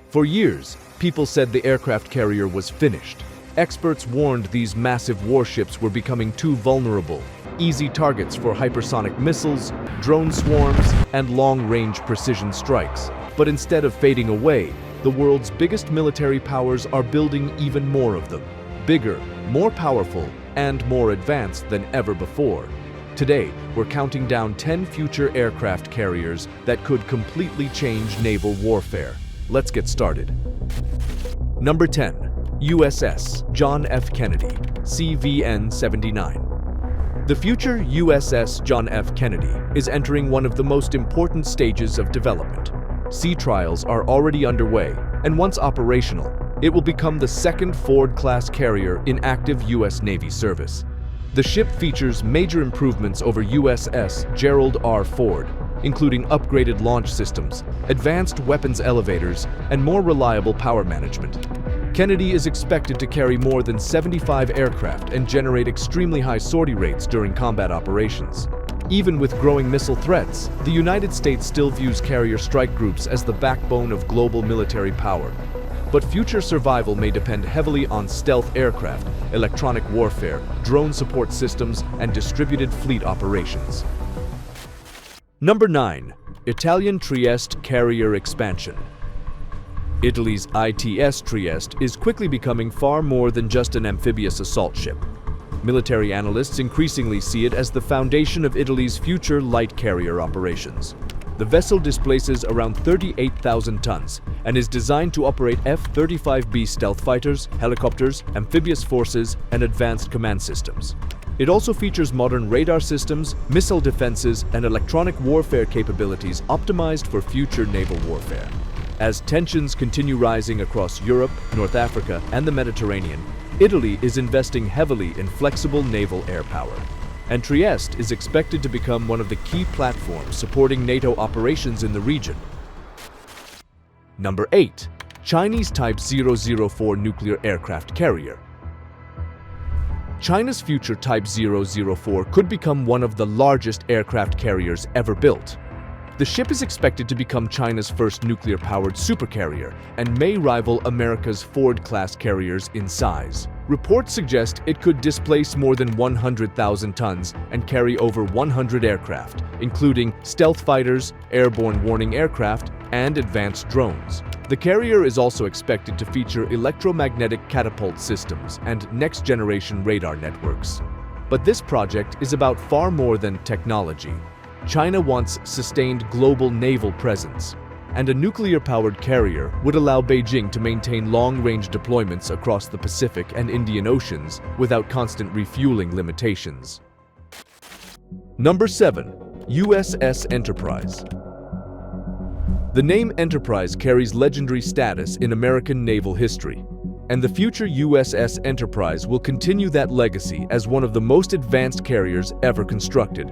For years, people said the aircraft carrier was finished. Experts warned these massive warships were becoming too vulnerable, easy targets for hypersonic missiles, drone swarms, and long-range precision strikes. But instead of fading away, the world's biggest military powers are building even more of them. Bigger, more powerful, and more advanced than ever before. Today, we're counting down 10 future aircraft carriers that could completely change naval warfare. Let's get started. Number 10. USS John F. Kennedy, CVN-79. The future USS John F. Kennedy is entering one of the most important stages of development. Sea trials are already underway, and once operational, it will become the second Ford-class carrier in active U.S. Navy service. The ship features major improvements over USS Gerald R. Ford, including upgraded launch systems, advanced weapons elevators, and more reliable power management. Kennedy is expected to carry more than 75 aircraft and generate extremely high sortie rates during combat operations. Even with growing missile threats, the United States still views carrier strike groups as the backbone of global military power. But future survival may depend heavily on stealth aircraft, electronic warfare, drone support systems, and distributed fleet operations. Number 9. Italian Trieste carrier expansion. Italy's ITS Trieste is quickly becoming far more than just an amphibious assault ship. Military analysts increasingly see it as the foundation of Italy's future light carrier operations. The vessel displaces around 38,000 tons and is designed to operate F-35B stealth fighters, helicopters, amphibious forces, and advanced command systems. It also features modern radar systems, missile defenses, and electronic warfare capabilities optimized for future naval warfare. As tensions continue rising across Europe, North Africa, and the Mediterranean, Italy is investing heavily in flexible naval air power. And Trieste is expected to become one of the key platforms supporting NATO operations in the region. Number 8. Chinese Type 004 nuclear aircraft carrier. China's future Type 004 could become one of the largest aircraft carriers ever built. The ship is expected to become China's first nuclear-powered supercarrier and may rival America's Ford-class carriers in size. Reports suggest it could displace more than 100,000 tons and carry over 100 aircraft, including stealth fighters, airborne warning aircraft, and advanced drones. The carrier is also expected to feature electromagnetic catapult systems and next-generation radar networks. But this project is about far more than technology. China wants sustained global naval presence, and a nuclear-powered carrier would allow Beijing to maintain long-range deployments across the Pacific and Indian Oceans without constant refueling limitations. Number 7. USS Enterprise. The name Enterprise carries legendary status in American naval history, and the future USS Enterprise will continue that legacy as one of the most advanced carriers ever constructed.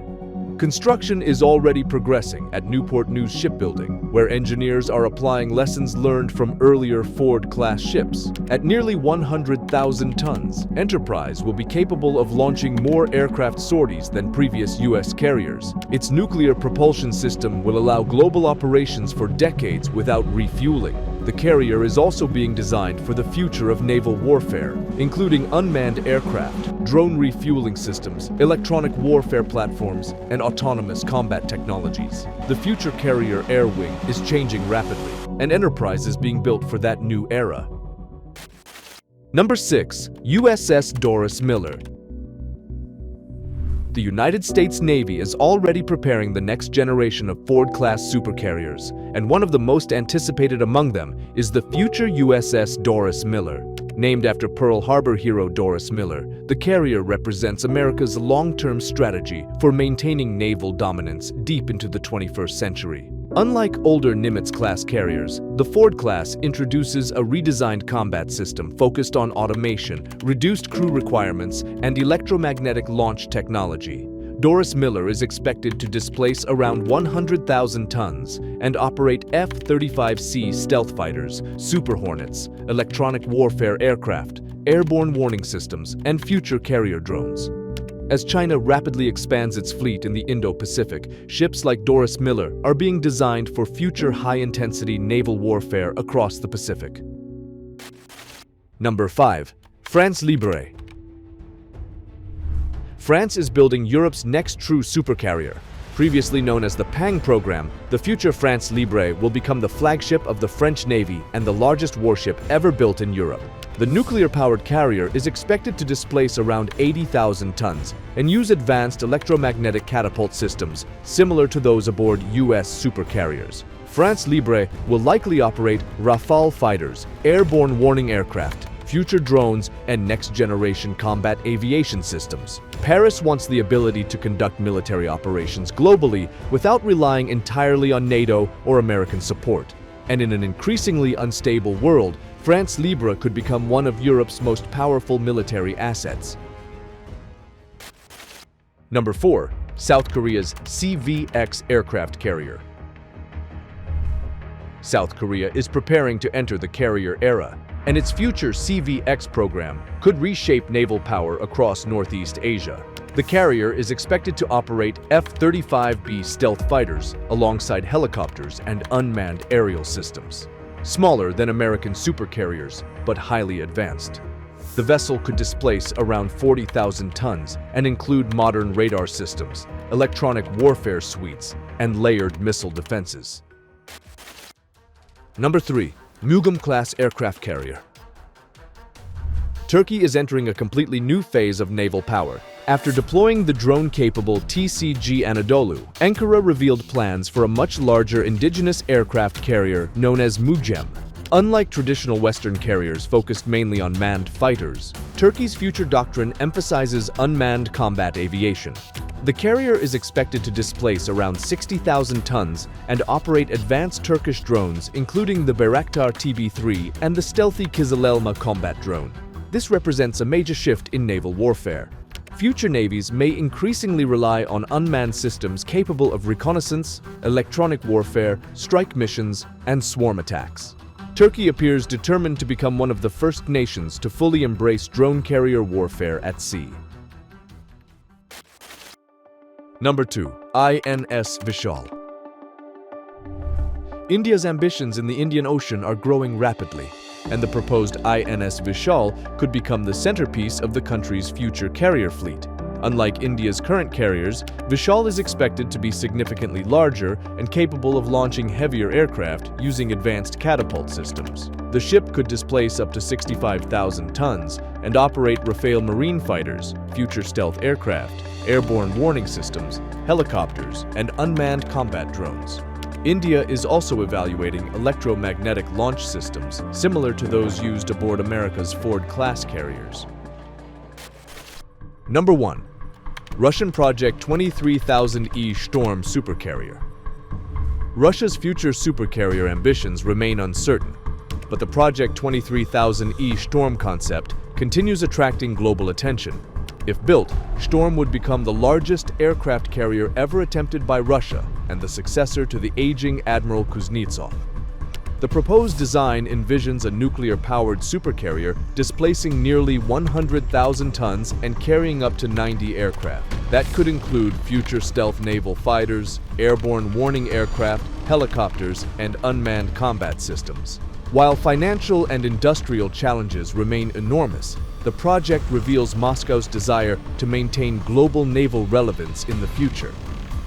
Construction is already progressing at Newport News Shipbuilding, where engineers are applying lessons learned from earlier Ford-class ships. At nearly 100,000 tons, Enterprise will be capable of launching more aircraft sorties than previous U.S. carriers. Its nuclear propulsion system will allow global operations for decades without refueling. The carrier is also being designed for the future of naval warfare, including unmanned aircraft, drone refueling systems, electronic warfare platforms, and autonomous combat technologies. The future carrier air wing is changing rapidly, and Enterprise is being built for that new era. Number 6. USS Doris Miller. The United States Navy is already preparing the next generation of Ford-class supercarriers, and one of the most anticipated among them is the future USS Doris Miller. Named after Pearl Harbor hero Doris Miller, the carrier represents America's long-term strategy for maintaining naval dominance deep into the 21st century. Unlike older Nimitz-class carriers, the Ford-class introduces a redesigned combat system focused on automation, reduced crew requirements, and electromagnetic launch technology. Doris Miller is expected to displace around 100,000 tons and operate F-35C stealth fighters, Super Hornets, electronic warfare aircraft, airborne warning systems, and future carrier drones. As China rapidly expands its fleet in the Indo-Pacific, ships like Doris Miller are being designed for future high-intensity naval warfare across the Pacific. Number 5. France Libre. France is building Europe's next true supercarrier. Previously known as the Pang program, the future France Libre will become the flagship of the French Navy and the largest warship ever built in Europe. The nuclear-powered carrier is expected to displace around 80,000 tons and use advanced electromagnetic catapult systems similar to those aboard U.S. supercarriers. France Libre will likely operate Rafale fighters, airborne warning aircraft, future drones, and next-generation combat aviation systems. Paris wants the ability to conduct military operations globally without relying entirely on NATO or American support. And in an increasingly unstable world, France Libre could become one of Europe's most powerful military assets. Number 4. South Korea's CVX aircraft carrier. South Korea is preparing to enter the carrier era, and its future CVX program could reshape naval power across Northeast Asia. The carrier is expected to operate F-35B stealth fighters alongside helicopters and unmanned aerial systems. Smaller than American supercarriers, but highly advanced. The vessel could displace around 40,000 tons and include modern radar systems, electronic warfare suites, and layered missile defenses. Number 3. Mugum-class aircraft carrier. Turkey is entering a completely new phase of naval power. After deploying the drone-capable TCG Anadolu, Ankara revealed plans for a much larger indigenous aircraft carrier known as Mugum. Unlike traditional Western carriers focused mainly on manned fighters, Turkey's future doctrine emphasizes unmanned combat aviation. The carrier is expected to displace around 60,000 tons and operate advanced Turkish drones, including the Bayraktar TB3 and the stealthy Kızılelma combat drone. This represents a major shift in naval warfare. Future navies may increasingly rely on unmanned systems capable of reconnaissance, electronic warfare, strike missions, and swarm attacks. Turkey appears determined to become one of the first nations to fully embrace drone carrier warfare at sea. Number 2. INS Vishal. India's ambitions in the Indian Ocean are growing rapidly, and the proposed INS Vishal could become the centerpiece of the country's future carrier fleet. Unlike India's current carriers, Vishal is expected to be significantly larger and capable of launching heavier aircraft using advanced catapult systems. The ship could displace up to 65,000 tons and operate Rafale marine fighters, future stealth aircraft, airborne warning systems, helicopters, and unmanned combat drones. India is also evaluating electromagnetic launch systems similar to those used aboard America's Ford-class carriers. Number 1. Russian Project 23,000E Storm supercarrier. Russia's future supercarrier ambitions remain uncertain, but the Project 23,000E Storm concept continues attracting global attention. If built, Storm would become the largest aircraft carrier ever attempted by Russia and the successor to the aging Admiral Kuznetsov. The proposed design envisions a nuclear-powered supercarrier displacing nearly 100,000 tons and carrying up to 90 aircraft. That could include future stealth naval fighters, airborne warning aircraft, helicopters, and unmanned combat systems. While financial and industrial challenges remain enormous, the project reveals Moscow's desire to maintain global naval relevance in the future.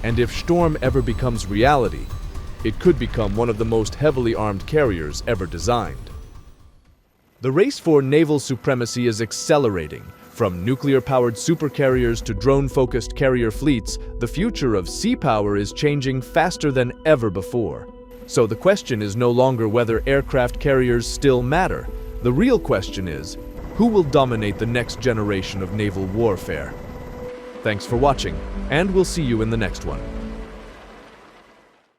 And if Storm ever becomes reality, it could become one of the most heavily armed carriers ever designed. The race for naval supremacy is accelerating. From nuclear-powered supercarriers to drone-focused carrier fleets, the future of sea power is changing faster than ever before. So the question is no longer whether aircraft carriers still matter. The real question is, who will dominate the next generation of naval warfare? Thanks for watching, and we'll see you in the next one.